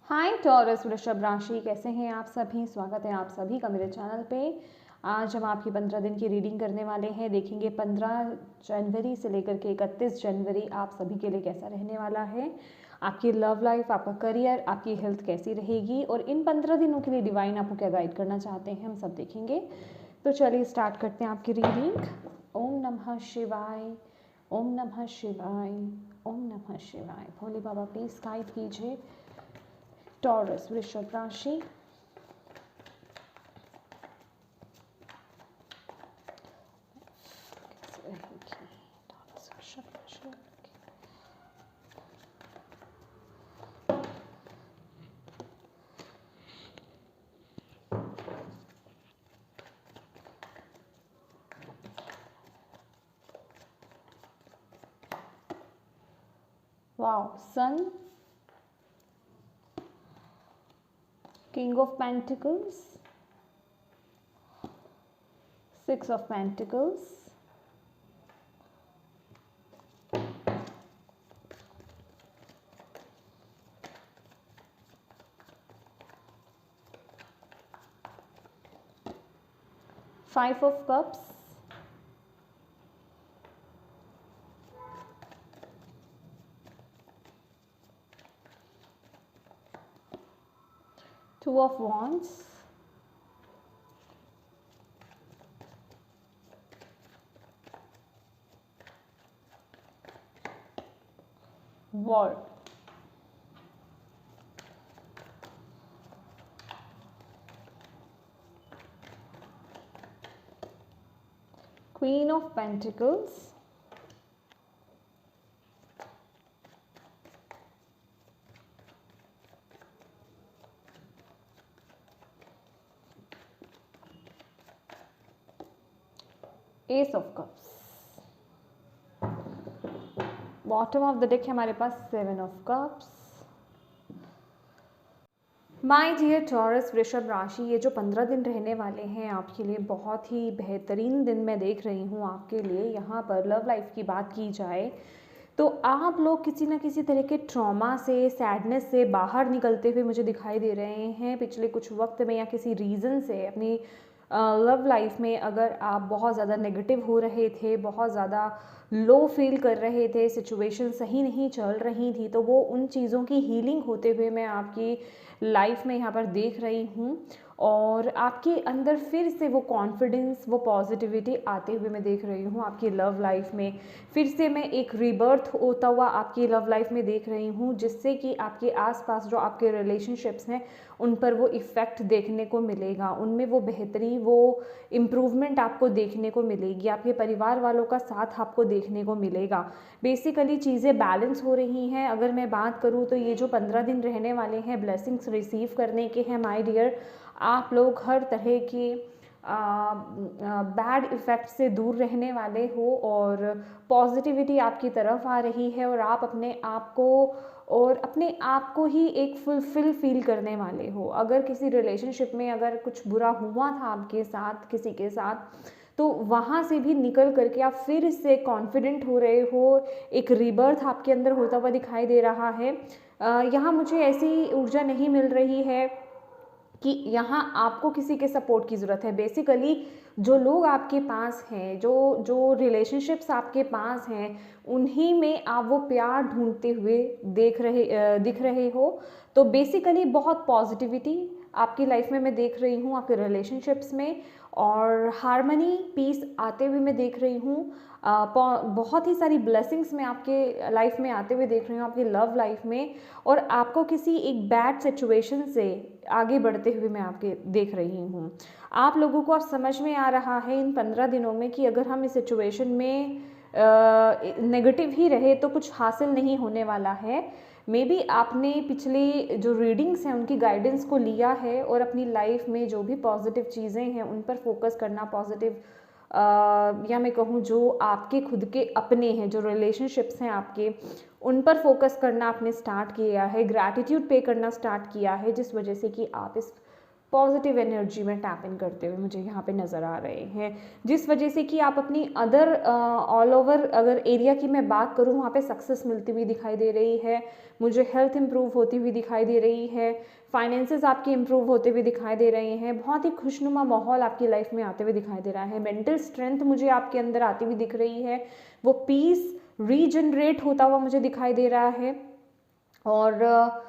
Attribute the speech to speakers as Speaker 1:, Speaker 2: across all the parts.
Speaker 1: हाय taurus वृषभ राशि, कैसे हैं आप सभी। स्वागत है आप सभी का मेरे चैनल पे। आज हम आपकी 15 दिन की रीडिंग करने वाले हैं। देखेंगे 15 जनवरी से लेकर के 31 जनवरी आप सभी के लिए कैसा रहने वाला है। आपकी लव लाइफ, आपका करियर, आपकी हेल्थ कैसी रहेगी और इन 15 दिनों के लिए डिवाइन आपको क्या गाइड करना चाहते हैं, हम सब देखेंगे। तो चलिए स्टार्ट करते हैं आपकी रीडिंग। ओम नमः शिवाय, ओम नमः शिवाय, ओम नमः शिवाय। भोले बाबा प्लीज गाइड कीजिए टॉरस वृषभ राशि। Wow, sun, King of Pentacles, Six of Pentacles, Five of Cups, Two of Wands, World, Queen of Pentacles, Ace of Cups। Bottom of the deck है हमारे पास seven of cups. My dear Taurus वृषभ राशि, ये जो 15 दिन रहने वाले हैं आपके लिए बहुत ही बेहतरीन दिन मैं देख रही हूँ आपके लिए। यहाँ पर लव लाइफ की बात की जाए तो आप लोग किसी न किसी तरह के ट्रॉमा से, सैडनेस से बाहर निकलते हुए मुझे दिखाई दे रहे हैं पिछले कुछ वक्त में, या किसी रीज़न से अपनी लव लाइफ में अगर आप बहुत ज़्यादा नेगेटिव हो रहे थे, बहुत ज़्यादा लो फील कर रहे थे, सिचुएशन सही नहीं चल रही थी, तो वो उन चीज़ों की हीलिंग होते हुए मैं आपकी लाइफ में यहाँ पर देख रही हूँ। और आपके अंदर फिर से वो कॉन्फिडेंस, वो पॉजिटिविटी आते हुए मैं देख रही हूँ आपकी लव लाइफ में। फिर से मैं एक रीबर्थ होता हुआ आपकी लव लाइफ में देख रही हूँ, जिससे कि आपके आसपास जो आपके रिलेशनशिप्स हैं उन पर वो इफ़ेक्ट देखने को मिलेगा, उनमें वो बेहतरी, वो इम्प्रूवमेंट आपको देखने को मिलेगी, आपके परिवार वालों का साथ आपको देखने को मिलेगा। बेसिकली चीज़ें बैलेंस हो रही हैं। अगर मैं बात करूँ तो ये जो 15 दिन रहने वाले हैं ब्लेसिंग्स रिसीव करने के हैं माय डियर। आप लोग हर तरह की बैड इफ़ेक्ट से दूर रहने वाले हो और पॉजिटिविटी आपकी तरफ आ रही है, और आप अपने आप को ही एक फुलफिल फील करने वाले हो। अगर किसी रिलेशनशिप में अगर कुछ बुरा हुआ था आपके साथ, किसी के साथ, तो वहाँ से भी निकल करके आप फिर से कॉन्फिडेंट हो रहे हो, एक रीबर्थ आपके अंदर होता हुआ दिखाई दे रहा है। यहाँ मुझे ऐसी ऊर्जा नहीं मिल रही है कि यहाँ आपको किसी के सपोर्ट की ज़रूरत है। बेसिकली जो लोग आपके पास हैं, जो जो रिलेशनशिप्स आपके पास हैं, उन्हीं में आप वो प्यार ढूंढते हुए दिख रहे हो। तो बेसिकली बहुत पॉजिटिविटी आपकी लाइफ में मैं देख रही हूँ, आपके रिलेशनशिप्स में, और हारमनी, पीस आते हुए मैं देख रही हूँ। बहुत ही सारी ब्लेसिंग्स मैं आपके लाइफ में आते हुए देख रही हूँ, आपकी लव लाइफ में। और आपको किसी एक बैड सिचुएशन से आगे बढ़ते हुए मैं आपके देख रही हूँ। आप लोगों को अब समझ में आ रहा है इन 15 दिनों में कि अगर हम इस सिचुएशन में नेगेटिव ही रहे तो कुछ हासिल नहीं होने वाला है। मे बी आपने पिछले जो रीडिंग्स हैं उनकी गाइडेंस को लिया है और अपनी लाइफ में जो भी पॉजिटिव चीज़ें हैं उन पर फोकस करना, पॉजिटिव या मैं कहूँ जो आपके खुद के अपने हैं, जो रिलेशनशिप्स हैं आपके, उन पर फोकस करना आपने स्टार्ट किया है, ग्रैटिट्यूड पे करना स्टार्ट किया है, जिस वजह से कि आप इस पॉजिटिव एनर्जी में टैप इन करते हुए मुझे यहाँ पे नज़र आ रहे हैं, जिस वजह से कि आप अपनी अदर ऑल ओवर अगर एरिया की मैं बात करूँ वहाँ पे सक्सेस मिलती हुई दिखाई दे रही है, मुझे हेल्थ इंप्रूव होती हुई दिखाई दे रही है, फाइनेंसेस आपके इंप्रूव होते हुए दिखाई दे रहे हैं, बहुत ही खुशनुमा माहौल आपकी लाइफ में आते हुए दिखाई दे रहा है, मेंटल स्ट्रेंथ मुझे आपके अंदर आती हुई दिख रही है, वो पीस रीजनरेट होता हुआ मुझे दिखाई दे रहा है, और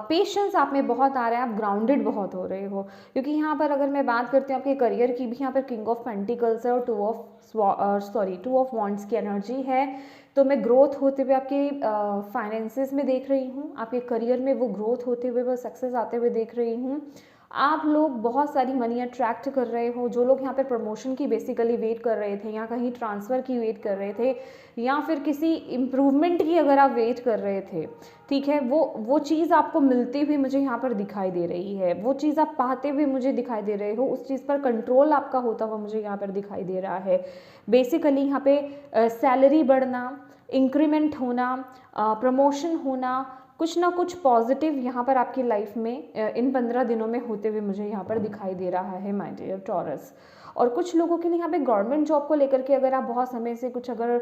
Speaker 1: पेशेंस आप में बहुत आ रहा है, आप ग्राउंडेड बहुत हो रहे हो, क्योंकि यहाँ पर अगर मैं बात करती हूँ आपके करियर की भी, यहाँ पर किंग ऑफ पेंटिकल्स है और टू ऑफ वॉन्ड्स की एनर्जी है, तो मैं ग्रोथ होते हुए आपके फाइनेंसेस में देख रही हूँ, आपके करियर में वो ग्रोथ होते हुए, वो सक्सेस आते हुए देख रही हूँ। आप लोग बहुत सारी मनी अट्रैक्ट कर रहे हो, जो लोग यहाँ पर प्रमोशन की बेसिकली वेट कर रहे थे, या कहीं ट्रांसफ़र की वेट कर रहे थे, या फिर किसी इम्प्रूवमेंट की अगर आप वेट कर रहे थे, ठीक है, वो चीज़ आपको मिलती हुई मुझे यहाँ पर दिखाई दे रही है, वो चीज़ आप पाते हुए मुझे दिखाई दे रहे हो, उस चीज़ पर कंट्रोल आपका होता हुआ मुझे यहाँ पर दिखाई दे रहा है। बेसिकली यहाँ पे सैलरी बढ़ना, इंक्रीमेंट होना, प्रमोशन होना, कुछ ना कुछ पॉजिटिव यहाँ पर आपकी लाइफ में इन 15 दिनों में होते हुए मुझे यहाँ पर दिखाई दे रहा है माय डियर टॉरस। और कुछ लोगों के लिए यहाँ पे गवर्नमेंट जॉब को लेकर के अगर आप बहुत समय से कुछ अगर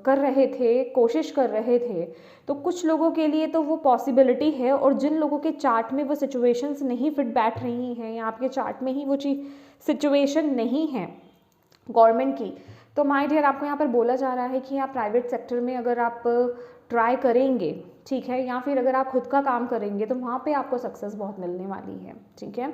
Speaker 1: कर रहे थे, कोशिश कर रहे थे, तो कुछ लोगों के लिए तो वो पॉसिबिलिटी है, और जिन लोगों के चार्ट में वो सिचुएशंस नहीं फिट बैठ रही हैं, या आपके चार्ट में ही वो चीज़ सिचुएशन नहीं है गवर्नमेंट की, तो माय डियर आपको यहाँ पर बोला जा रहा है कि आप प्राइवेट सेक्टर में अगर आप ट्राई करेंगे, ठीक है, या फिर अगर आप खुद का काम करेंगे, तो वहाँ पे आपको सक्सेस बहुत मिलने वाली है, ठीक है।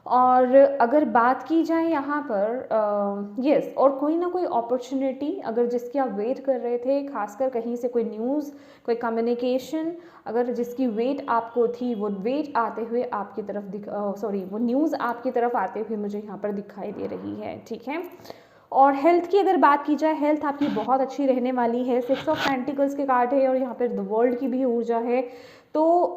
Speaker 1: और अगर बात की जाए यहाँ पर यस, और कोई ना कोई अपॉर्चुनिटी अगर जिसकी आप वेट कर रहे थे, खासकर कहीं से कोई न्यूज़, कोई कम्युनिकेशन, अगर जिसकी वेट आपको थी, वो वेट आते हुए आपकी तरफ वो न्यूज़ आपकी तरफ आते हुए मुझे यहाँ पर दिखाई दे रही है, ठीक है। और हेल्थ की अगर बात की जाए, हेल्थ आपकी बहुत अच्छी रहने वाली है, 6 ऑफ पेंटिकल्स के कार्ड है, और यहाँ पर द वर्ल्ड की भी ऊर्जा है, तो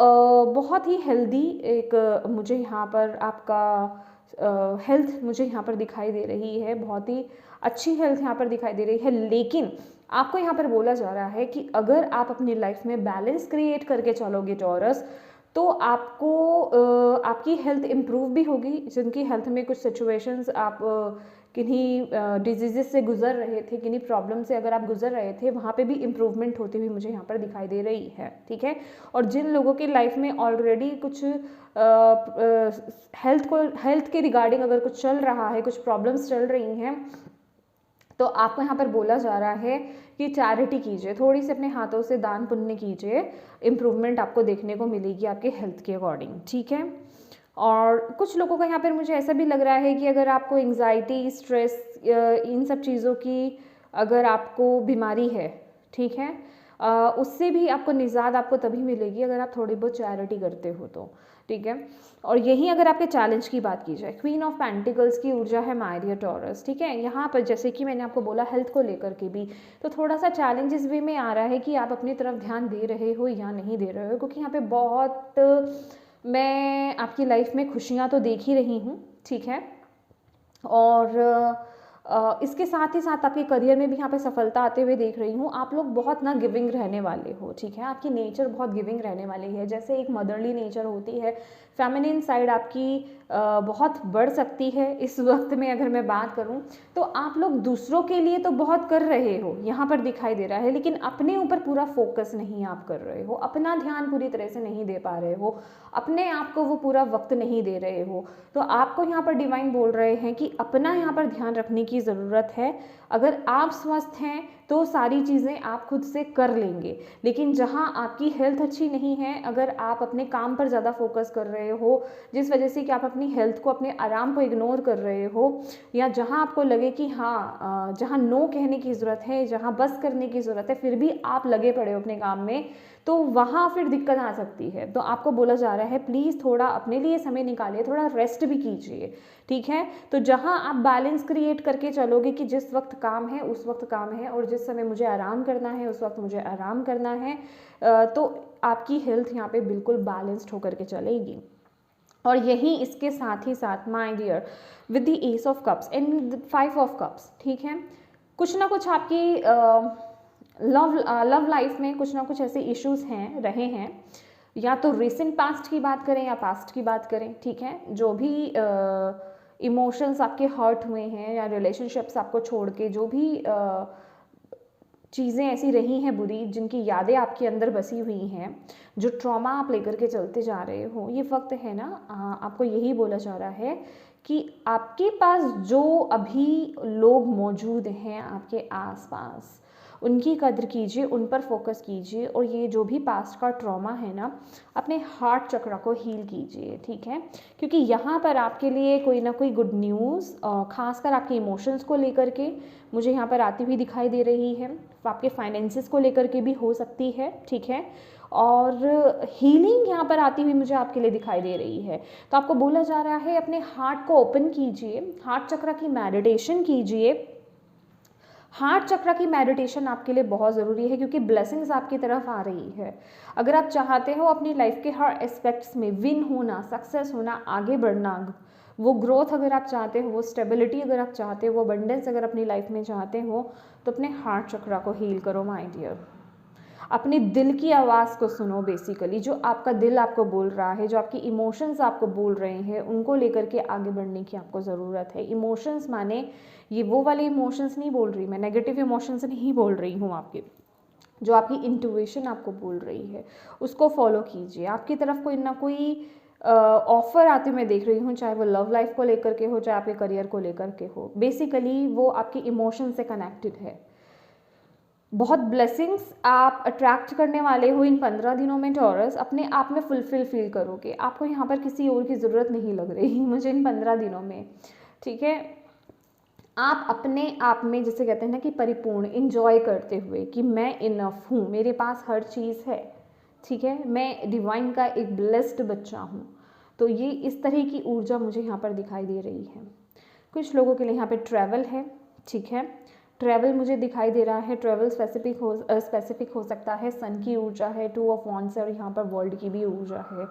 Speaker 1: बहुत ही हेल्दी एक मुझे यहाँ पर आपका हेल्थ मुझे यहाँ पर दिखाई दे रही है, बहुत ही अच्छी हेल्थ यहाँ पर दिखाई दे रही है। लेकिन आपको यहाँ पर बोला जा रहा है कि अगर आप अपनी लाइफ में बैलेंस क्रिएट करके चलोगे टॉरस, तो आपको आपकी हेल्थ इम्प्रूव भी होगी, जिनकी हेल्थ में कुछ सिचुएशंस आप किन्हीं डिजीज़ से गुजर रहे थे, किन्हीं प्रॉब्लम से अगर आप गुजर रहे थे, वहाँ पे भी इम्प्रूवमेंट होती हुई मुझे यहाँ पर दिखाई दे रही है, ठीक है। और जिन लोगों की लाइफ में ऑलरेडी कुछ हेल्थ के रिगार्डिंग अगर कुछ चल रहा है, कुछ प्रॉब्लम्स चल रही हैं, तो आपको यहाँ पर बोला जा रहा है कि चैरिटी कीजिए, थोड़ी सी अपने हाथों से दान पुण्य कीजिए, इम्प्रूवमेंट आपको देखने को मिलेगी आपके हेल्थ के अकॉर्डिंग, ठीक है। और कुछ लोगों का यहाँ पर मुझे ऐसा भी लग रहा है कि अगर आपको एंग्जाइटी, स्ट्रेस, इन सब चीज़ों की अगर आपको बीमारी है, ठीक है, उससे भी आपको निजात आपको तभी मिलेगी अगर आप थोड़ी बहुत चैरिटी करते हो तो, ठीक है। और यही अगर आपके चैलेंज की बात की जाए, क्वीन ऑफ पेंटिकल्स की ऊर्जा है माय डियर टॉरस, ठीक है। यहाँ पर जैसे कि मैंने आपको बोला हेल्थ को लेकर के भी, तो थोड़ा सा चैलेंजेस वे में आ रहा है कि आप अपनी तरफ ध्यान दे रहे हो या नहीं दे रहे हो, क्योंकि यहाँ पे बहुत मैं आपकी लाइफ में खुशियाँ तो देख ही रही हूँ, ठीक है। और इसके साथ ही साथ आपके करियर में भी यहाँ पे सफलता आते हुए देख रही हूँ। आप लोग बहुत ना गिविंग रहने वाले हो, ठीक है, आपकी नेचर बहुत गिविंग रहने वाली है, जैसे एक मदरली नेचर होती है, फेमिनिन साइड आपकी बहुत बढ़ सकती है इस वक्त में अगर मैं बात करूँ तो। आप लोग दूसरों के लिए तो बहुत कर रहे हो यहाँ पर दिखाई दे रहा है, लेकिन अपने ऊपर पूरा फोकस नहीं आप कर रहे हो, अपना ध्यान पूरी तरह से नहीं दे पा रहे हो, अपने आप को वो पूरा वक्त नहीं दे रहे हो। तो आपको यहाँ पर डिवाइन बोल रहे हैं कि अपना यहाँ पर ध्यान रखने की ज़रूरत है। अगर आप स्वस्थ हैं तो सारी चीज़ें आप खुद से कर लेंगे, लेकिन जहाँ आपकी हेल्थ अच्छी नहीं है, अगर आप अपने काम पर ज़्यादा फोकस कर रहे हो, जिस वजह से कि आप अपनी हेल्थ को, अपने आराम को इग्नोर कर रहे हो, या जहाँ आपको लगे कि हाँ जहाँ नो कहने की ज़रूरत है, जहाँ बस करने की ज़रूरत है, फिर भी आप लगे पड़े हो अपने काम में, तो वहाँ फिर दिक्कत आ सकती है। तो आपको बोला जा रहा है प्लीज़ थोड़ा अपने लिए समय निकालिए, थोड़ा रेस्ट भी कीजिए, ठीक है। तो जहाँ आप बैलेंस क्रिएट करके चलोगे कि जिस वक्त काम है उस वक्त काम है, और जिस समय मुझे आराम करना है उस वक्त मुझे आराम करना है, तो आपकी हेल्थ यहाँ पे बिल्कुल बैलेंस्ड होकर के चलेगी। और यही इसके साथ ही साथ my dear with the ace of cups and 5 of cups, ठीक है, कुछ ना कुछ आपकी लव लाइफ में कुछ ना कुछ ऐसे इश्यूज हैं रहे हैं या तो रिसेंट पास्ट की बात करें या पास्ट की बात करें, ठीक है। जो भी इमोशंस आपके हर्ट हुए हैं या रिलेशनशिप्स आपको छोड़ के जो भी चीज़ें ऐसी रही हैं बुरी, जिनकी यादें आपके अंदर बसी हुई हैं, जो ट्रॉमा आप लेकर के चलते जा रहे हो, ये वक्त है ना, आपको यही बोला जा रहा है कि आपके पास जो अभी लोग मौजूद हैं आपके आसपास, उनकी कद्र कीजिए, उन पर फोकस कीजिए, और ये जो भी पास्ट का ट्रॉमा है ना, अपने हार्ट चक्र को हील कीजिए, ठीक है। क्योंकि यहाँ पर आपके लिए कोई ना कोई गुड न्यूज़ खासकर आपके इमोशंस को लेकर के मुझे यहाँ पर आती हुई दिखाई दे रही है। आपके फाइनेंसिस को लेकर के भी हो सकती है, ठीक है। और हीलिंग यहाँ पर आती हुई मुझे आपके लिए दिखाई दे रही है। तो आपको बोला जा रहा है अपने हार्ट को ओपन कीजिए, हार्ट चक्र की मेडिटेशन कीजिए। हार्ट चक्र की मेडिटेशन आपके लिए बहुत ज़रूरी है, क्योंकि ब्लेसिंग्स आपकी तरफ आ रही है। अगर आप चाहते हो अपनी लाइफ के हर एस्पेक्ट्स में विन होना, सक्सेस होना, आगे बढ़ना, वो ग्रोथ अगर आप चाहते हो, वो स्टेबिलिटी अगर आप चाहते हो, वो अबंडेंस अगर अपनी लाइफ में चाहते हो, तो अपने हार्ट चक्र को हील करो माय डियर। अपने दिल की आवाज़ को सुनो, बेसिकली जो आपका दिल आपको बोल रहा है, जो आपकी इमोशंस आपको बोल रहे हैं, उनको लेकर के आगे बढ़ने की आपको ज़रूरत है। इमोशंस माने ये वो वाले इमोशंस नहीं बोल रही मैं, नेगेटिव इमोशंस नहीं बोल रही हूँ आपके, जो आपकी इंट्यूशन आपको बोल रही है उसको फॉलो कीजिए। आपकी तरफ कोई ना कोई ऑफर आते मैं देख रही हूँ, चाहे वो लव लाइफ को लेकर के हो, चाहे आपके करियर को लेकर के हो, बेसिकली वो आपके इमोशन से कनेक्टेड है। बहुत ब्लेसिंग्स आप अट्रैक्ट करने वाले हो इन 15 दिनों में टॉरस, अपने आप में फुलफिल फील करोगे। आपको यहाँ पर किसी और की ज़रूरत नहीं लग रही मुझे इन 15 दिनों में, ठीक है। आप अपने आप में, जिसे कहते हैं ना कि परिपूर्ण, इंजॉय करते हुए कि मैं इनफ हूँ, मेरे पास हर चीज़ है, ठीक है, मैं डिवाइन का एक ब्लेस्ड बच्चा हूँ। तो ये इस तरह की ऊर्जा मुझे यहाँ पर दिखाई दे रही है। कुछ लोगों के लिए यहाँ पे ट्रैवल है, ठीक है। ट्रैवल मुझे दिखाई दे रहा है, ट्रैवल स्पेसिफिक हो सकता है। सन की ऊर्जा है, 2 ऑफ वॉन्ड्स है, और यहाँ पर वर्ल्ड की भी ऊर्जा है।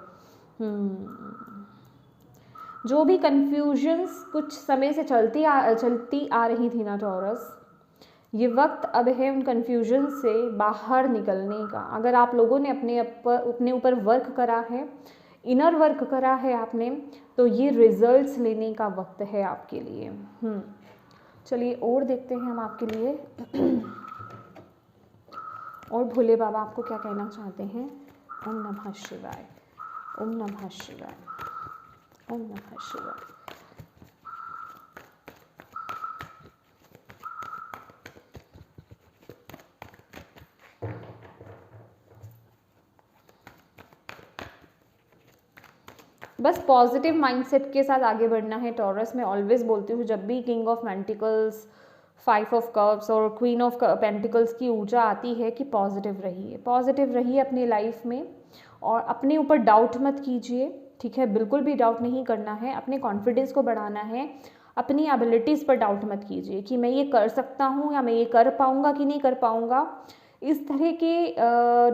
Speaker 1: जो भी कन्फ्यूजन्स कुछ समय से चलती आ रही थी ना टॉरस, ये वक्त अब है उन कन्फ्यूजन से बाहर निकलने का। अगर आप लोगों ने अपने ऊपर वर्क करा है, इनर वर्क करा है आपने, तो ये रिजल्ट्स लेने का वक्त है आपके लिए। चलिए और देखते हैं हम आपके लिए और भोले बाबा आपको क्या कहना चाहते हैं। ओम नमः शिवाय, ओम नमः शिवाय, ओम नमः शिवाय। बस पॉजिटिव माइंडसेट के साथ आगे बढ़ना है टॉरस। मैं ऑलवेज बोलती हूँ, जब भी king of pentacles, 5 of cups और क्वीन ऑफ पेंटिकल्स की ऊर्जा आती है कि पॉजिटिव रहिए अपनी लाइफ में, और अपने ऊपर डाउट मत कीजिए, ठीक है। बिल्कुल भी डाउट नहीं करना है, अपने कॉन्फिडेंस को बढ़ाना है। अपनी एबिलिटीज़ पर डाउट मत कीजिए कि मैं ये कर सकता हूँ या मैं ये कर पाऊँगा कि नहीं कर पाऊँगा। इस तरह के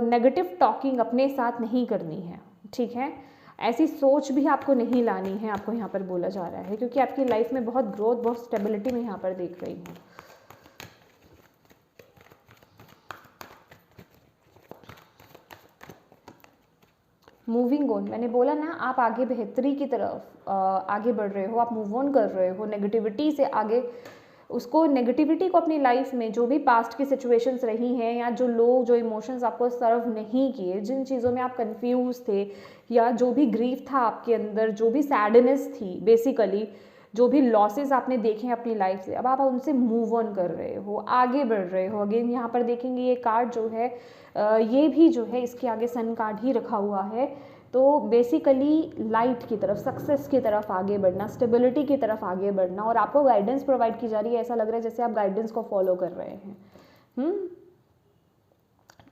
Speaker 1: नेगेटिव टॉकिंग अपने साथ नहीं करनी है, ठीक है। ऐसी सोच भी आपको नहीं लानी है, आपको यहाँ पर बोला जा रहा है, क्योंकि आपकी लाइफ में बहुत ग्रोथ, बहुत स्टेबिलिटी मैं यहाँ पर देख रही हूँ। मूविंग ऑन, मैंने बोला ना, आप आगे बेहतरी की तरफ आगे बढ़ रहे हो, आप मूव ऑन कर रहे हो नेगेटिविटी से आगे। उसको नेगेटिविटी को अपनी लाइफ में, जो भी पास्ट की सिचुएशंस रही हैं, या जो लोग, जो इमोशंस आपको सर्व नहीं किए, जिन चीज़ों में आप कंफ्यूज थे, या जो भी ग्रीफ था आपके अंदर, जो भी सैडनेस थी, बेसिकली जो भी लॉसेस आपने देखे हैं अपनी लाइफ से, अब आप उनसे मूव ऑन कर रहे हो, आगे बढ़ रहे हो। अगेन यहाँ पर देखेंगे ये कार्ड जो है, ये भी जो है इसके आगे सन कार्ड ही रखा हुआ है। तो बेसिकली लाइट की तरफ, सक्सेस की तरफ आगे बढ़ना, स्टेबिलिटी की तरफ आगे बढ़ना, और आपको गाइडेंस प्रोवाइड की जा रही है। ऐसा लग रहा है जैसे आप गाइडेंस को फॉलो कर रहे हैं।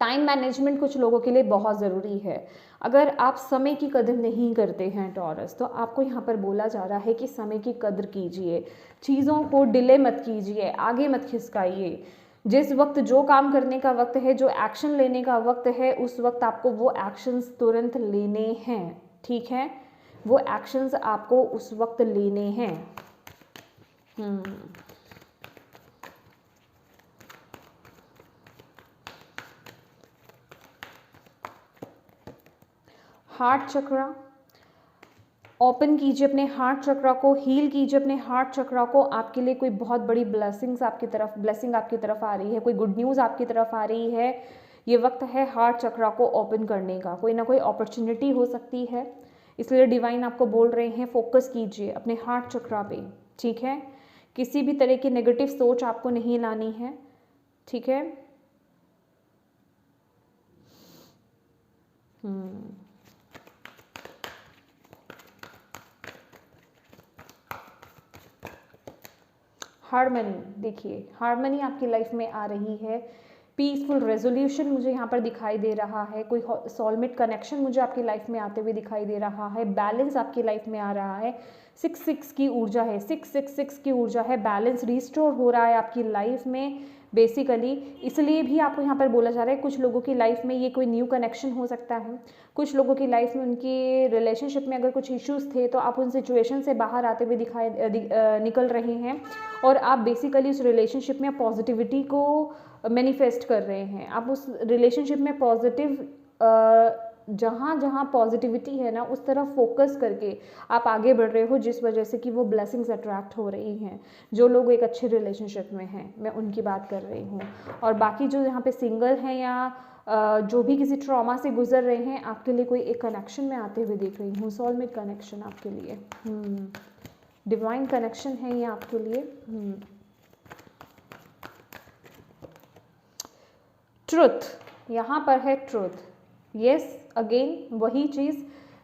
Speaker 1: टाइम मैनेजमेंट कुछ लोगों के लिए बहुत ज़रूरी है। अगर आप समय की कदर नहीं करते हैं टॉरस, तो आपको यहाँ पर बोला जा रहा है कि समय की कदर कीजिए, चीज़ों को डिले मत कीजिए, आगे मत खिसकाइए। जिस वक्त जो काम करने का वक्त है, जो एक्शन लेने का वक्त है, उस वक्त आपको वो एक्शंस तुरंत लेने हैं, ठीक है। वो एक्शंस आपको उस वक्त लेने हैं। हार्ट चक्रा, ओपन कीजिए अपने हार्ट चक्रा को, हील कीजिए अपने हार्ट चक्रा को। आपके लिए कोई बहुत बड़ी ब्लेसिंग आपकी तरफ आ रही है, कोई गुड न्यूज़ आपकी तरफ आ रही है। ये वक्त है हार्ट चक्रा को ओपन करने का, कोई ना कोई अपॉर्चुनिटी हो सकती है, इसलिए डिवाइन आपको बोल रहे हैं फोकस कीजिए अपने हार्ट चक्रा पे, ठीक है। किसी भी तरह की नेगेटिव सोच आपको नहीं लानी है, ठीक है। हार्मनी, देखिए हार्मनी आपकी लाइफ में आ रही है, पीसफुल रेजोल्यूशन मुझे यहाँ पर दिखाई दे रहा है, कोई सोलमेट कनेक्शन मुझे आपकी लाइफ में आते हुए दिखाई दे रहा है, बैलेंस आपकी लाइफ में आ रहा है, 6-6 की ऊर्जा है, 666 की ऊर्जा है, बैलेंस रिस्टोर हो रहा है आपकी लाइफ में बेसिकली। इसलिए भी आपको यहाँ पर बोला जा रहा है कुछ लोगों की लाइफ में ये कोई न्यू कनेक्शन हो सकता है, कुछ लोगों की लाइफ में उनकी रिलेशनशिप में अगर कुछ इश्यूज थे तो आप उन सिचुएशन से बाहर आते हुए निकल रहे हैं, और आप बेसिकली उस रिलेशनशिप में पॉजिटिविटी को मैनिफेस्ट कर रहे हैं। आप उस रिलेशनशिप में पॉजिटिव, जहाँ जहाँ पॉजिटिविटी है ना उस तरफ फोकस करके आप आगे बढ़ रहे हो, जिस वजह से कि वो ब्लेसिंग्स अट्रैक्ट हो रही हैं। जो लोग एक अच्छे रिलेशनशिप में हैं, मैं उनकी बात कर रही हूँ। और बाकी जो यहाँ पे सिंगल हैं या जो भी किसी ट्रॉमा से गुजर रहे हैं, आपके लिए कोई एक कनेक्शन में आते हुए देख रही हूँ, सोलमेट कनेक्शन आपके लिए, डिवाइन कनेक्शन है ये आपके लिए। ट्रुथ, यहाँ पर है ट्रुथ, यस अगेन वही चीज़,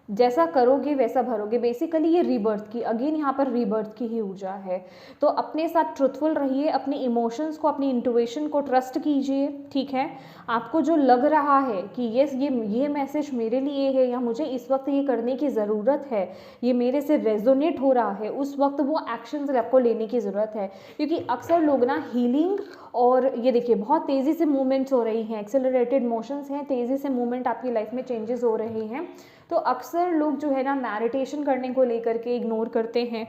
Speaker 1: जैसा करोगे वैसा भरोगे, बेसिकली ये रीबर्थ की, अगेन यहाँ पर रीबर्थ की ही ऊर्जा है। तो अपने साथ ट्रुथफुल रहिए, अपने इमोशंस को, अपनी इंट्यूशन को ट्रस्ट कीजिए, ठीक है। आपको जो लग रहा है कि यस ये मैसेज मेरे लिए है, या मुझे इस वक्त ये करने की ज़रूरत है, ये मेरे से रेजोनेट हो रहा है, उस वक्त वो एक्शंस आपको लेने की ज़रूरत है। क्योंकि अक्सर लोग ना हीलिंग, और ये देखिए बहुत तेज़ी से मूवमेंट्स हो रही हैं, एक्सेलरेटेड मोशंस हैं, तेज़ी से मूवमेंट आपकी लाइफ में चेंजेस हो रहे हैं, तो अक्सर लोग जो है ना मेडिटेशन करने को लेकर के इग्नोर करते हैं।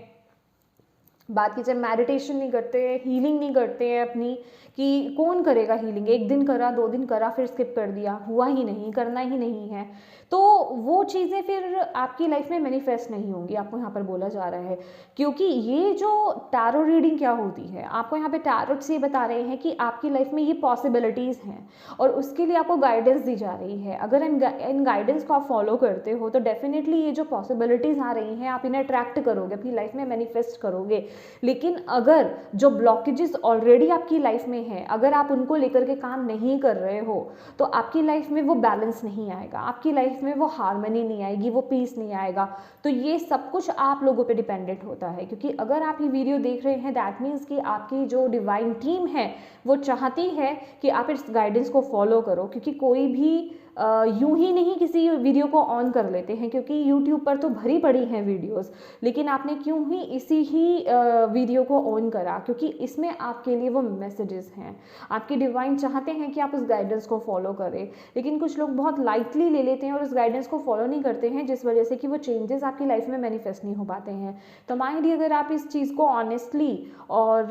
Speaker 1: बात की जाए मेडिटेशन नहीं करते, हीलिंग नहीं करते हैं अपनी, कि कौन करेगा हीलिंग, एक दिन करा, 2 दिन करा, फिर स्किप कर दिया, हुआ ही नहीं, करना ही नहीं है, तो वो चीज़ें फिर आपकी लाइफ में मैनिफेस्ट नहीं होंगी, आपको यहाँ पर बोला जा रहा है। क्योंकि ये जो टैरो रीडिंग क्या होती है, आपको यहाँ पे टैरोट से बता रहे हैं कि आपकी लाइफ में ये पॉसिबिलिटीज़ हैं, और उसके लिए आपको गाइडेंस दी जा रही है। अगर इन गाइडेंस को आप फॉलो करते हो तो डेफिनेटली ये जो पॉसिबिलिटीज़ आ रही हैं आप इन्हें अट्रैक्ट करोगे, अपनी लाइफ में मैनिफेस्ट करोगे। लेकिन अगर जो ब्लॉकेजेस ऑलरेडी आपकी लाइफ में है, अगर आप उनको लेकर के काम नहीं कर रहे हो, तो आपकी लाइफ में वो बैलेंस नहीं आएगा, आपकी लाइफ में वो हार्मनी नहीं आएगी, वो पीस नहीं आएगा। तो ये सब कुछ आप लोगों पे डिपेंडेंट होता है। क्योंकि अगर आप ये वीडियो देख रहे हैं, दैट मीन्स कि आपकी जो डिवाइन टीम है वो चाहती है कि आप इस गाइडेंस को फॉलो करो। क्योंकि कोई भी यूं ही नहीं किसी वीडियो को ऑन कर लेते हैं, क्योंकि यूट्यूब पर तो भरी पड़ी हैं वीडियोस, लेकिन आपने क्यों ही इसी ही वीडियो को ऑन करा, क्योंकि इसमें आपके लिए वो मैसेजेस हैं, आपके डिवाइन चाहते हैं कि आप उस गाइडेंस को फॉलो करें। लेकिन कुछ लोग बहुत लाइटली ले लेते हैं और उस गाइडेंस को फॉलो नहीं करते हैं, जिस वजह से कि वो चेंजेस आपकी लाइफ में मैनिफेस्ट नहीं हो पाते हैं। तो माइंड, अगर आप इस चीज़ को ऑनेस्टली और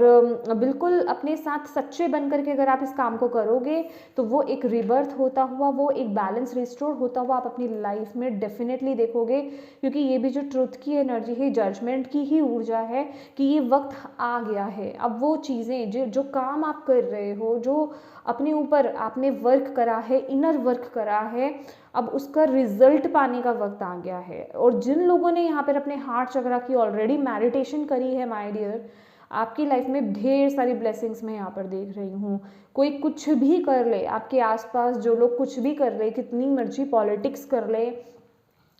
Speaker 1: बिल्कुल अपने साथ सच्चे बन करके अगर आप इस काम को करोगे, तो वो एक रिबर्थ होता हुआ, वो एक बैलेंस रिस्टोर होता हुआ आप अपनी लाइफ में डेफिनेटली देखोगे। क्योंकि ये भी जो ट्रुथ की एनर्जी है, जजमेंट की ही ऊर्जा है कि ये वक्त आ गया है। अब वो चीज़ें जो काम आप कर रहे हो, जो अपने ऊपर आपने वर्क करा है, इनर वर्क करा है, अब उसका रिजल्ट पाने का वक्त आ गया है। और जिन लोगों ने यहाँ पर अपने हार्ट चक्रा की ऑलरेडी मेडिटेशन करी है, माय डियर, आपकी लाइफ में ढेर सारी ब्लेसिंग्स मैं यहाँ पर देख रही हूँ। कोई कुछ भी कर ले, आपके आसपास जो लोग कुछ भी कर ले, कितनी मर्जी पॉलिटिक्स कर ले,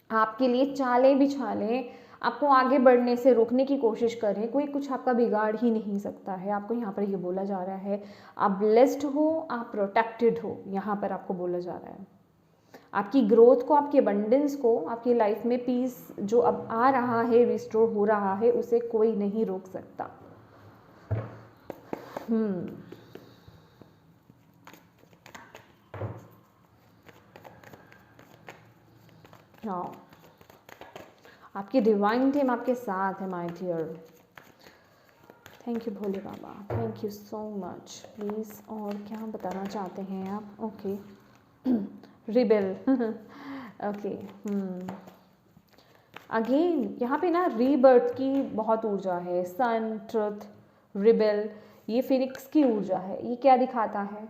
Speaker 1: आपके लिए चालें बिछा लें, आपको आगे बढ़ने से रोकने की कोशिश करें, कोई कुछ आपका बिगाड़ ही नहीं सकता है। आपको यहाँ पर ये बोला जा रहा है आप ब्लेस्ड हो, आप प्रोटेक्टेड हो, यहाँ पर आपको बोला जा रहा है। आपकी ग्रोथ को, आपकी अबंडेंस को, आपकी लाइफ में पीस जो अब आ रहा है, रिस्टोर हो रहा है, उसे कोई नहीं रोक सकता। हाँ, आपकी डिवाइन टीम आपके साथ है my dear. Thank you Bhole Baba, thank you so much. Please और क्या बताना चाहते हैं आप? Okay, rebel okay. अगेन यहाँ पे ना रीबर्थ की बहुत ऊर्जा है, सन, ट्रुथ, रिबेल, ये फिनिक्स की ऊर्जा है। ये क्या दिखाता है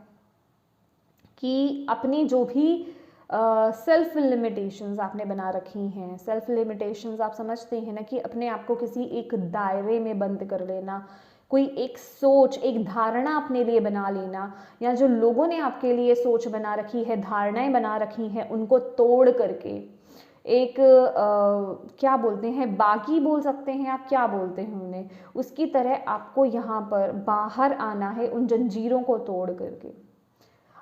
Speaker 1: कि अपनी जो भी सेल्फ लिमिटेशंस आपने बना रखी हैं, सेल्फ लिमिटेशंस आप समझते हैं ना कि अपने आप को किसी एक दायरे में बंद कर लेना, कोई एक सोच, एक धारणा अपने लिए बना लेना, या जो लोगों ने आपके लिए सोच बना रखी है, धारणाएं बना रखी हैं, उनको तोड़ करके एक क्या बोलते हैं, बागी बोल सकते हैं आप, क्या बोलते हैं उन्हें, उसकी तरह आपको यहाँ पर बाहर आना है, उन जंजीरों को तोड़ करके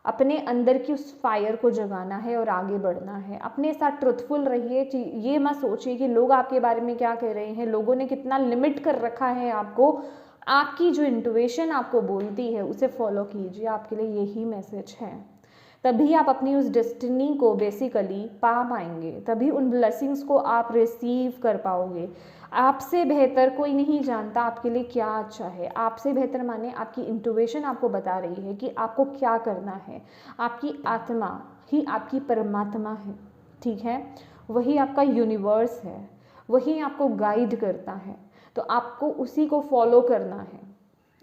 Speaker 1: अपने अंदर की उस फायर को जगाना है और आगे बढ़ना है। अपने साथ ट्रुथफुल रहिए, ये मत सोचिए कि लोग आपके बारे में क्या कह रहे हैं, लोगों ने कितना लिमिट कर रखा है आपको। आपकी जो इंट्यूशन आपको बोलती है उसे फॉलो कीजिए, आपके लिए यही मैसेज है। तभी आप अपनी उस डेस्टिनी को बेसिकली पा पाएंगे, तभी उन ब्लेसिंग्स को आप रिसीव कर पाओगे। आपसे बेहतर कोई नहीं जानता आपके लिए क्या अच्छा है। आपसे बेहतर माने आपकी इंट्यूशन आपको बता रही है कि आपको क्या करना है। आपकी आत्मा ही आपकी परमात्मा है, ठीक है, वही आपका यूनिवर्स है, वही आपको गाइड करता है, तो आपको उसी को फॉलो करना है।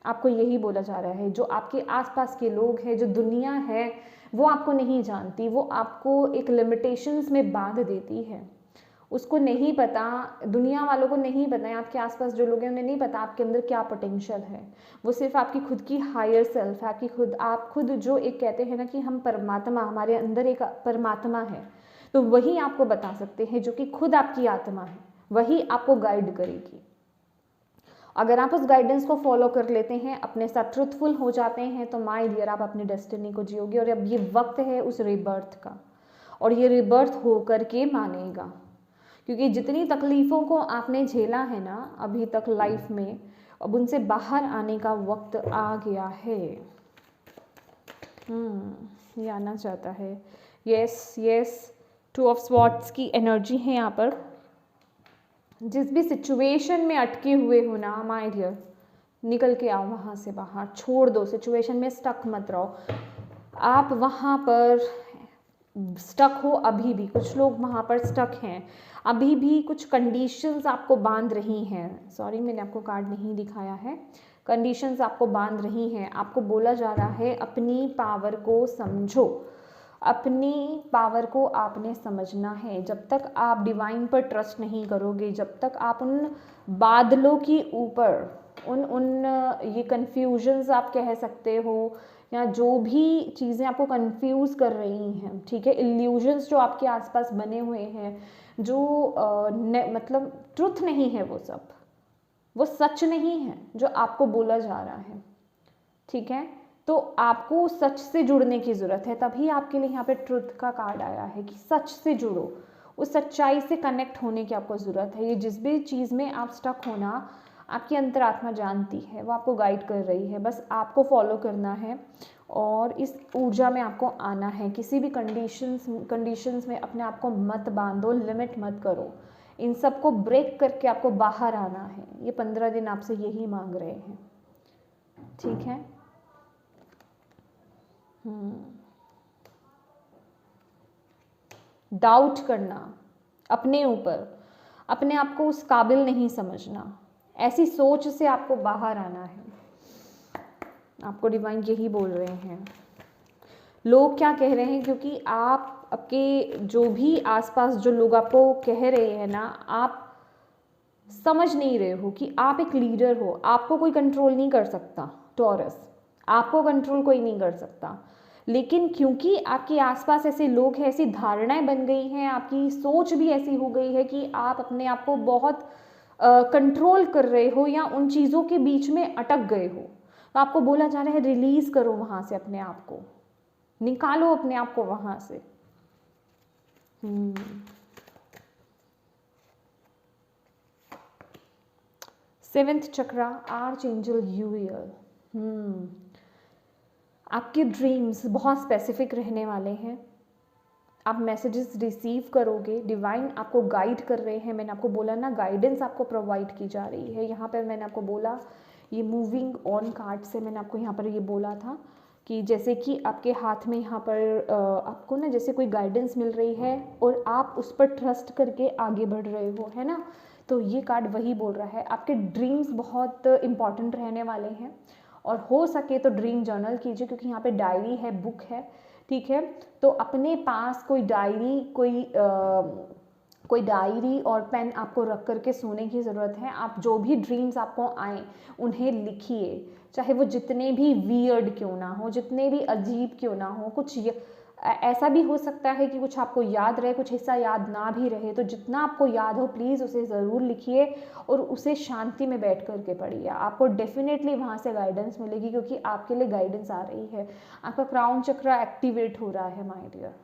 Speaker 1: आपको यही बोला जा रहा है। जो आपके आसपास के लोग हैं, जो दुनिया है, वो आपको नहीं जानती, वो आपको एक लिमिटेशंस में बांध देती है। उसको नहीं पता, दुनिया वालों को नहीं पता है, आपके आसपास जो लोग हैं उन्हें नहीं पता आपके अंदर क्या पोटेंशियल है। वो सिर्फ आपकी खुद की हायर सेल्फ है, आप खुद जो एक कहते हैं ना कि हम परमात्मा, हमारे अंदर एक परमात्मा है, तो वही आपको बता सकते हैं, जो कि खुद आपकी आत्मा है, वही आपको गाइड करेगी। अगर आप उस गाइडेंस को फॉलो कर लेते हैं, अपने साथ ट्रुथफुल हो जाते हैं, तो माय डियर आप अपनी डेस्टिनी को जियोगे। और अब ये वक्त है उस रिबर्थ का, और ये रिबर्थ होकर के मानेगा, क्योंकि जितनी तकलीफ़ों को आपने झेला है ना अभी तक लाइफ में, अब उनसे बाहर आने का वक्त आ गया है। ये आना चाहता है। यस यस, 2 ऑफ स्वॉर्ड्स की एनर्जी है यहाँ पर। जिस भी सिचुएशन में अटके हुए हो ना माय डियर, निकल के आओ वहाँ से बाहर, छोड़ दो, सिचुएशन में स्टक मत रहो। आप वहाँ पर स्टक हो अभी भी, कुछ लोग वहाँ पर स्टक हैं अभी भी, कुछ कंडीशंस आपको बांध रही हैं। सॉरी मैंने आपको कार्ड नहीं दिखाया है। कंडीशंस आपको बांध रही हैं। आपको बोला जा रहा है अपनी पावर को समझो, अपनी पावर को आपने समझना है। जब तक आप डिवाइन पर ट्रस्ट नहीं करोगे, जब तक आप उन बादलों की ऊपर उन ये कन्फ्यूजन्स आप कह सकते हो, या जो भी चीज़ें आपको कंफ्यूज कर रही हैं, ठीक है, इल्यूजन्स जो आपके आसपास बने हुए हैं, जो मतलब ट्रुथ नहीं है, वो सच नहीं है जो आपको बोला जा रहा है, ठीक है। तो आपको सच से जुड़ने की ज़रूरत है, तभी आपके लिए यहाँ पे ट्रुथ का कार्ड आया है कि सच से जुड़ो, उस सच्चाई से कनेक्ट होने की आपको ज़रूरत है। ये जिस भी चीज़ में आप स्टक होना, आपकी अंतरात्मा जानती है, वो आपको गाइड कर रही है, बस आपको फॉलो करना है और इस ऊर्जा में आपको आना है। किसी भी कंडीशंस में अपने आप को मत बांधो, लिमिट मत करो, इन सब को ब्रेक करके आपको बाहर आना है। ये 15 दिन आपसे यही मांग रहे हैं, ठीक है। डाउट करना अपने ऊपर, अपने आप को उस काबिल नहीं समझना, ऐसी सोच से आपको बाहर आना है। आपको डिवाइन यही बोल रहे हैं। लोग क्या कह रहे हैं, क्योंकि आप आपके जो भी आसपास जो लोग आपको कह रहे हैं ना, आप समझ नहीं रहे हो कि आप एक लीडर हो, आपको कोई कंट्रोल नहीं कर सकता। टॉरस, आपको कंट्रोल कोई नहीं कर सकता, लेकिन क्योंकि आपके आसपास ऐसे लोग हैं, ऐसी धारणाएं बन गई हैं, आपकी सोच भी ऐसी हो गई है कि आप अपने आप को बहुत कंट्रोल कर रहे हो या उन चीज़ों के बीच में अटक गए हो। तो आपको बोला जा रहा है रिलीज करो वहाँ से, अपने आप को निकालो, अपने आप को वहाँ से। 7th चक्रा, आर्च एंजल यूरियल। आपके ड्रीम्स बहुत स्पेसिफिक रहने वाले हैं। आप मैसेजेस रिसीव करोगे, डिवाइन आपको गाइड कर रहे हैं। मैंने आपको बोला ना, गाइडेंस आपको प्रोवाइड की जा रही है। यहाँ पर मैंने आपको बोला, ये मूविंग ऑन कार्ड से मैंने आपको यहाँ पर ये बोला था कि जैसे कि आपके हाथ में यहाँ पर आपको ना जैसे कोई गाइडेंस मिल रही है और आप उस पर ट्रस्ट करके आगे बढ़ रहे हो, है ना। तो ये कार्ड वही बोल रहा है, आपके ड्रीम्स बहुत इम्पॉर्टेंट रहने वाले हैं और हो सके तो ड्रीम जर्नल कीजिए, क्योंकि यहाँ पे डायरी है, बुक है, ठीक है। तो अपने पास कोई डायरी, कोई डायरी और पेन आपको रख करके सोने की ज़रूरत है। आप जो भी ड्रीम्स आपको आए उन्हें लिखिए, चाहे वो जितने भी वियर्ड क्यों ना हो, जितने भी अजीब क्यों ना हो। ऐसा भी हो सकता है कि कुछ आपको याद रहे, कुछ हिस्सा याद ना भी रहे, तो जितना आपको याद हो प्लीज़ उसे ज़रूर लिखिए और उसे शांति में बैठ करके पढ़िए। आपको डेफिनेटली वहाँ से गाइडेंस मिलेगी, क्योंकि आपके लिए गाइडेंस आ रही है। आपका क्राउन चक्र एक्टिवेट हो रहा है माय डियर,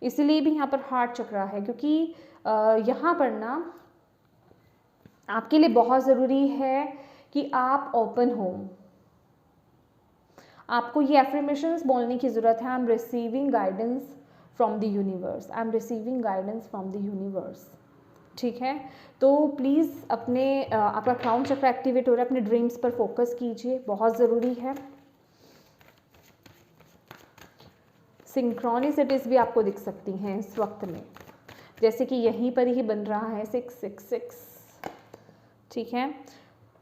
Speaker 1: इसलिए भी यहाँ पर हार्ट चक्र है, क्योंकि यहाँ पर ना आपके लिए बहुत ज़रूरी है कि आप ओपन हो। आपको ये एफर्मेशंस बोलने की ज़रूरत है, I am receiving guidance from the universe, I am receiving guidance from the universe, ठीक है। तो प्लीज़ आपका क्राउन चक्र एक्टिवेट हो रहा है, अपने ड्रीम्स पर फोकस कीजिए, बहुत ज़रूरी है। सिंक्रोनिसिटीज़ भी आपको दिख सकती हैं इस वक्त में, जैसे कि यहीं पर ही बन रहा है 666, ठीक है।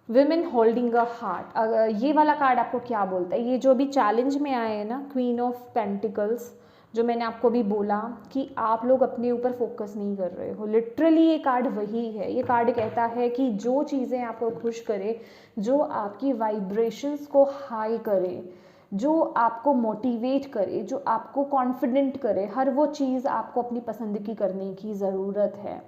Speaker 1: विमेन होल्डिंग अ हार्ट, ये वाला कार्ड आपको क्या बोलता है? ये जो भी चैलेंज में आए हैं ना, क्वीन ऑफ पेंटिकल्स, जो मैंने आपको भी बोला कि आप लोग अपने ऊपर फोकस नहीं कर रहे हो, लिटरली ये कार्ड वही है। ये कार्ड कहता है कि जो चीज़ें आपको खुश करे, जो आपकी वाइब्रेशंस को हाई करे, जो आपको मोटिवेट करे, जो आपको कॉन्फिडेंट करे, हर वो चीज़ आपको अपनी पसंद की करने की ज़रूरत है।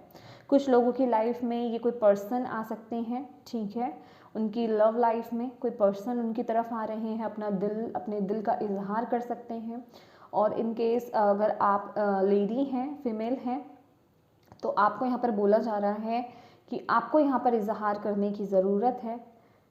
Speaker 1: कुछ लोगों की लाइफ में ये कोई पर्सन आ सकते हैं, ठीक है, उनकी लव लाइफ में कोई पर्सन उनकी तरफ आ रहे हैं, अपने दिल का इजहार कर सकते हैं। और इन केस अगर आप लेडी हैं, फीमेल हैं, तो आपको यहाँ पर बोला जा रहा है कि आपको यहाँ पर इजहार करने की ज़रूरत है,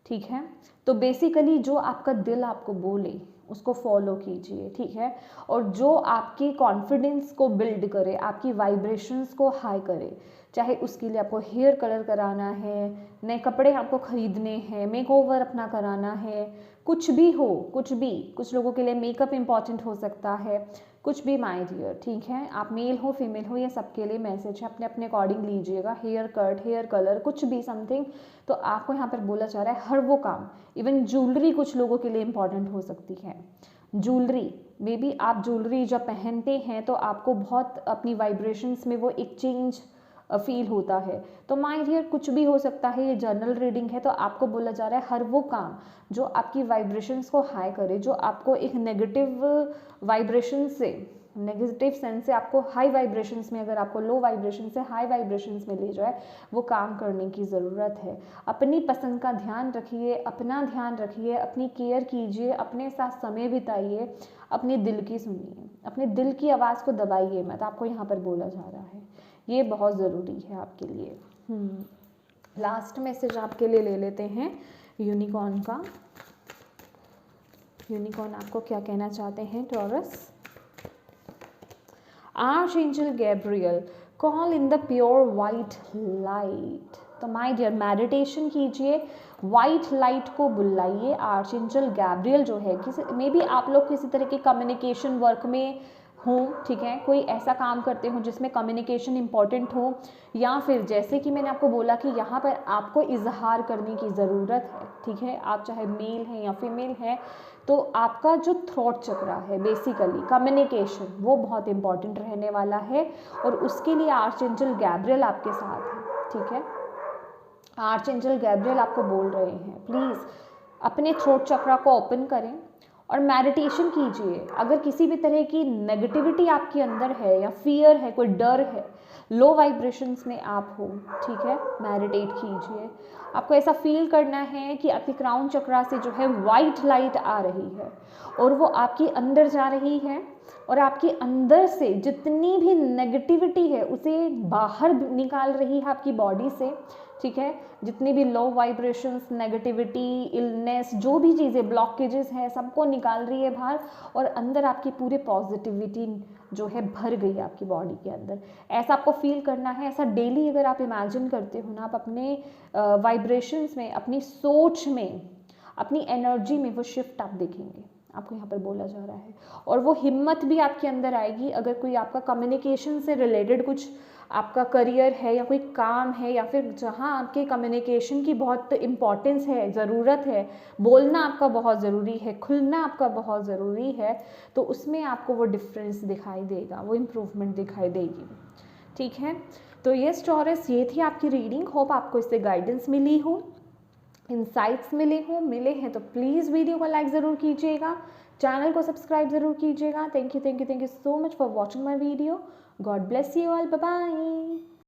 Speaker 1: ठीक है। तो बेसिकली जो आपका दिल आपको बोले उसको फॉलो कीजिए, ठीक है। और जो आपकी कॉन्फिडेंस को बिल्ड करे, आपकी वाइब्रेशंस को हाई करे, चाहे उसके लिए आपको हेयर कलर कराना है, नए कपड़े आपको खरीदने हैं, मेकओवर अपना कराना है, कुछ भी हो, कुछ लोगों के लिए मेकअप इम्पॉर्टेंट हो सकता है, कुछ भी माय डियर, ठीक है। आप मेल हो फीमेल हो, ये सबके लिए मैसेज है, अपने अपने अकॉर्डिंग लीजिएगा। हेयर कट, हेयर कलर, कुछ भी समथिंग, तो आपको यहाँ पर बोला जा रहा है हर वो काम, इवन ज्वेलरी कुछ लोगों के लिए इम्पॉर्टेंट हो सकती है। ज्वेलरी मे बी आप ज्वेलरी जब पहनते हैं तो आपको बहुत अपनी वाइब्रेशंस में वो एक चेंज फील होता है। तो माय डियर कुछ भी हो सकता है, ये जर्नल रीडिंग है, तो आपको बोला जा रहा है हर वो काम जो आपकी वाइब्रेशंस को हाई करे, जो आपको एक नेगेटिव वाइब्रेशन से, नेगेटिव सेंस से आपको हाई वाइब्रेशंस में, अगर आपको लो वाइब्रेशन से हाई वाइब्रेशंस में ले जाए, वो काम करने की ज़रूरत है। अपनी पसंद का ध्यान रखिए, अपना ध्यान रखिए, अपनी केयर कीजिए, अपने साथ समय बिताइए, अपने दिल की सुनिए, अपने दिल की आवाज़ को दबाइए मत, आपको यहाँ पर बोला जा रहा है। ये बहुत ज़रूरी है आपके लिए। लास्ट मैसेज आपके लिए ले लेते हैं यूनिकॉर्न का। यूनिकॉर्न आपको क्या कहना चाहते हैं Taurus? Archangel Gabriel, call in the pure white light. तो माय डियर मेडिटेशन कीजिए, वाइट लाइट को बुलाइए। आर्चएंजल गैब्रियल जो है, किसी मे बी आप लोग किसी तरह के कम्युनिकेशन वर्क में हो, ठीक है, कोई ऐसा काम करते हो जिसमें कम्युनिकेशन इंपॉर्टेंट हो, या फिर जैसे कि मैंने आपको बोला कि यहाँ पर आपको इजहार करने की ज़रूरत है, ठीक है। आप चाहे मेल हैं या फीमेल हैं, तो आपका जो थ्रोट चक्र है, बेसिकली कम्युनिकेशन, वो बहुत इंपॉर्टेंट रहने वाला है, और उसके लिए आर्चएंजल गैब्रियल आपके साथ है, ठीक है। आर्चएंजल गैब्रियल आपको बोल रहे हैं प्लीज़ अपने थ्रोट चक्र को ओपन करें और मेडिटेशन कीजिए। अगर किसी भी तरह की नेगेटिविटी आपके अंदर है या फियर है, कोई डर है, लो वाइब्रेशंस में आप हो, ठीक है, मेडिटेट कीजिए। आपको ऐसा फील करना है कि आपकी क्राउन चक्रा से जो है वाइट लाइट आ रही है और वो आपके अंदर जा रही है, और आपके अंदर से जितनी भी नेगेटिविटी है उसे बाहर निकाल रही है आपकी बॉडी से, ठीक है। जितनी भी लो वाइब्रेशंस, नेगेटिविटी, इलनेस, जो भी चीज़ें, ब्लॉकेजेस हैं, सबको निकाल रही है बाहर, और अंदर आपकी पूरी पॉजिटिविटी जो है भर गई है आपकी बॉडी के अंदर। ऐसा आपको फील करना है। ऐसा डेली अगर आप इमेजिन करते हो ना, आप अपने वाइब्रेशंस में, अपनी सोच में, अपनी एनर्जी में वो शिफ्ट आप देखेंगे। आपको यहाँ पर बोला जा रहा है। और वो हिम्मत भी आपके अंदर आएगी अगर कोई आपका कम्युनिकेशन से रिलेटेड कुछ आपका करियर है या कोई काम है या फिर जहाँ आपके कम्युनिकेशन की बहुत इम्पॉर्टेंस है, ज़रूरत है, बोलना आपका बहुत ज़रूरी है, खुलना आपका बहुत ज़रूरी है, तो उसमें आपको वो डिफरेंस दिखाई देगा, वो इम्प्रूवमेंट दिखाई देगी। ठीक है, तो यस टॉरस, ये थी आपकी रीडिंग। होप आपको इससे गाइडेंस मिली हो, इंसाइट्स मिले हैं तो प्लीज़ वीडियो को लाइक ज़रूर कीजिएगा, चैनल को सब्सक्राइब ज़रूर कीजिएगा। Thank you so much for watching my video. God bless you all, bye bye.